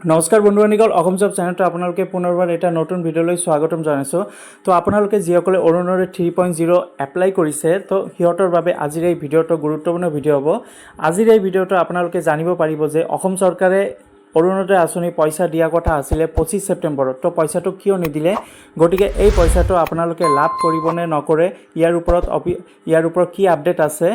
নমস্কাৰ বন্ধুবান্ধৱীসকল, অসম জব চেনেলটো আপোনালোকে পুনৰবাৰ এটা নতুন ভিডিঅ'লৈ স্বাগতম জনাইছোঁ। তো আপোনালোকে যিসকলে অৰুণোদয় 3.0 এপ্লাই কৰিছে, তো সিহঁতৰ বাবে আজিৰ এই ভিডিঅ'টো গুৰুত্বপূৰ্ণ ভিডিঅ' হ'ব। আজিৰ এই ভিডিঅ'টো আপোনালোকে জানিব পাৰিব যে অসম চৰকাৰে অৰুণোদয় আঁচনি পইচা দিয়া কথা আছিলে 25 ছেপ্টেম্বৰত। তো পইচাটো কিয় নিদিলে, গতিকে এই পইচাটো আপোনালোকে লাভ কৰিবনে নকৰে, ইয়াৰ ওপৰত কি আপডেট আছে,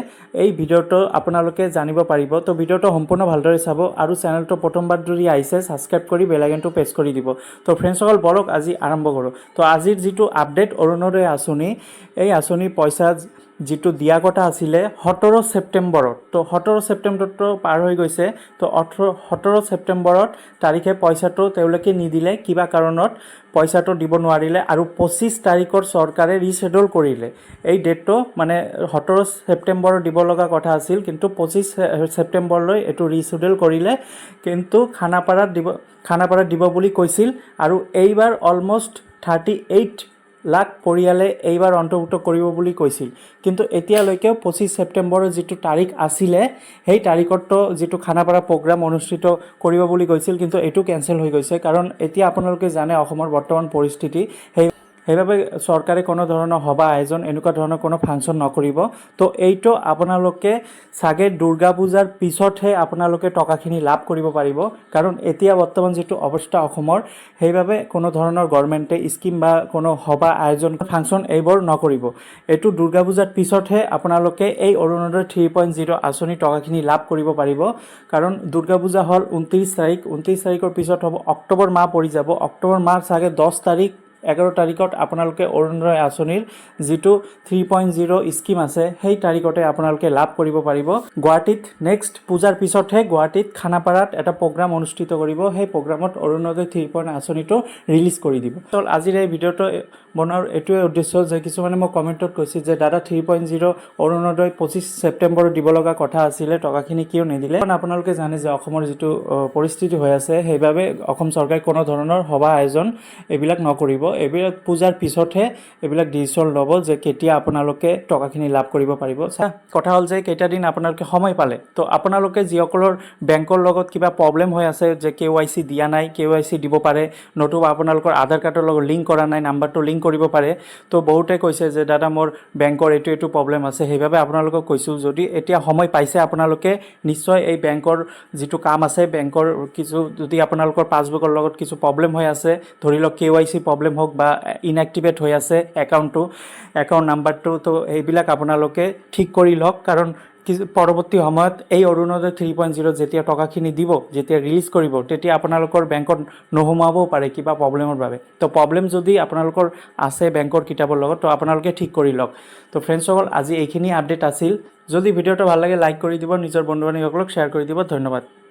এই ভিডিঅ'টো আপোনালোকে জানিব পাৰিব। তো ভিডিঅ'টো সম্পূৰ্ণ ভালদৰে চাব আৰু চেনেলটো প্ৰথমবাৰ যদি আহিছে ছাবস্ক্ৰাইব কৰি বেল আইকনটো প্ৰেছ কৰি দিব। তো ফ্ৰেণ্ডসকল, বলক আজি আৰম্ভ কৰোঁ। তো আজিৰ যিটো আপডেট অৰুণোদয় আঁচনি, এই আঁচনিৰ পইচা যিটো দিয়া কথা আছিলে 17 ছেপ্টেম্বৰত, তো 17 ছেপ্টেম্বৰতো পাৰ হৈ গৈছে। তো 17 ছেপ্টেম্বৰত তাৰিখে পইচাটো তেওঁলোকে নিদিলে, কিবা কাৰণত পইচাটো দিব নোৱাৰিলে আৰু 25 তাৰিখৰ চৰকাৰে ৰিশ্বেডিউল কৰিলে। এই ডেটটো মানে 17 ছেপ্টেম্বৰত দিব লগা কথা আছিল, কিন্তু 25 ছেপ্টেম্বৰলৈ এইটো ৰিশ্বেডিউল কৰিলে। কিন্তু খানাপাৰাত দিব বুলি কৈছিল আৰু এইবাৰ অলমষ্ট 38 লাখ পৰিয়ালে এইবাৰ অন্তৰ্ভুক্ত কৰিব বুলি কৈছিল। কিন্তু এতিয়ালৈকেও 25 ছেপ্টেম্বৰৰ যিটো তাৰিখ আছিলে, সেই তাৰিখতো যিটো খানাপাৰা প্ৰগ্ৰাম অনুষ্ঠিত কৰিব বুলি কৈছিল, কিন্তু এইটো কেঞ্চেল হৈ গৈছে। কাৰণ এতিয়া আপোনালোকে জানে অসমৰ বৰ্তমান পৰিস্থিতি, সেইবাবে চৰকাৰে কোনো ধৰণৰ সভা আয়োজন এনেকুৱা ধৰণৰ কোনো ফাংচন নকৰিব। তো এইটো আপোনালোকে চাগে দুৰ্গা পূজাৰ পিছতহে আপোনালোকে টকাখিনি লাভ কৰিব পাৰিব। কাৰণ এতিয়া বৰ্তমান যিটো অৱস্থা অসমৰ, সেইবাবে কোনো ধৰণৰ গভৰ্ণমেণ্টে স্কিম বা কোনো সভা আয়োজন ফাংচন এইবোৰ নকৰিব। এইটো দুৰ্গা পূজাৰ পিছতহে আপোনালোকে এই অৰুণোদয় 3.0 আঁচনি টকাখিনি লাভ কৰিব পাৰিব। কাৰণ দুৰ্গা পূজা হ'ল 29 তাৰিখৰ পিছত হ'ব, অক্টোবৰ মাহ পৰি যাব। অক্টোবৰ মাহ চাগে 10 তাৰিখ 11 তাৰিখত আপোনালোকে অৰুণোদয় আঁচনিৰ যিটো 3.0 স্কিম আছে, সেই তাৰিখতে আপোনালোকে লাভ কৰিব পাৰিব। গুৱাহাটীত নেক্সট পূজাৰ পিছতহে গুৱাহাটীত খানাপাৰাত এটা প্ৰগ্ৰাম অনুষ্ঠিত কৰিব। সেই প্ৰগ্ৰামত অৰুণোদয় 3.0 আঁচনিটো ৰিলিজ কৰি দিব। তো আজিৰ এই ভিডিঅ'টো বনোৱাৰ এইটোৱে উদ্দেশ্য যে কিছুমানে মোক কমেণ্টত কৈছিল যে দাদা 3.0 অৰুণোদয় 25 ছেপ্টেম্বৰত দিব লগা কথা আছিলে, টকাখিনি কিয় নিদিলে। কাৰণ আপোনালোকে জানে যে অসমৰ যিটো পৰিস্থিতি হৈ আছে, সেইবাবে অসম চৰকাৰে কোনো ধৰণৰ সভা আয়োজন এইবিলাক নকৰিব। এইবিলাক পূজাৰ পিছতহে এইবিলাক ডিচিশ্যন ল'ব যে কেতিয়া আপোনালোকে টকাখিনি লাভ কৰিব পাৰিব। কথা হ'ল যে কেইটা দিন আপোনালোকে সময় পালে, তো আপোনালোকে যিসকলৰ বেংকৰ লগত কিবা প্ৰব্লেম হৈ আছে যে KYC দিয়া নাই, KYC দিব পাৰে, নতুবা আপোনালোকৰ আধাৰ কাৰ্ডৰ লগত লিংক কৰা নাই, নাম্বাৰটো লিংক কৰিব পাৰে। তো বহুতে কৈছে যে দাদা মোৰ বেংকৰ এইটো প্ৰব্লেম আছে, সেইবাবে আপোনালোকক কৈছোঁ যদি এতিয়া সময় পাইছে আপোনালোকে নিশ্চয় এই বেংকৰ যিটো কাম আছে, বেংকৰ কিছু যদি আপোনালোকৰ পাছবুকৰ লগত কিছু প্ৰব্লেম হৈ আছে, ধৰি লওক KYC প্ৰব্লেম হওক বা ইনএক্টিভেট হৈ আছে একাউণ্ট নাম্বাৰটো, তো এইবিলাক আপোনালোকে ঠিক কৰি লওক। কাৰণ পৰৱৰ্তী সময়ত এই অৰুণোদয় 3.0 যেতিয়া টকাখিনি দিব, যেতিয়া ৰিলিজ কৰিব, তেতিয়া আপোনালোকৰ বেংকত নোসোমাবও পাৰে কিবা প্ৰব্লেমৰ বাবে। তো প্ৰব্লেম যদি আপোনালোকৰ আছে বেংকৰ কিতাপৰ লগত, তো আপোনালোকে ঠিক কৰি লওক। তো ফ্ৰেণ্ডসকল, আজি এইখিনি আপডেট আছিল। যদি ভিডিঅ'টো ভাল লাগে লাইক কৰি দিব, নিজৰ বন্ধু বান্ধৱীসকলক শ্বেয়াৰ কৰি দিব। ধন্যবাদ।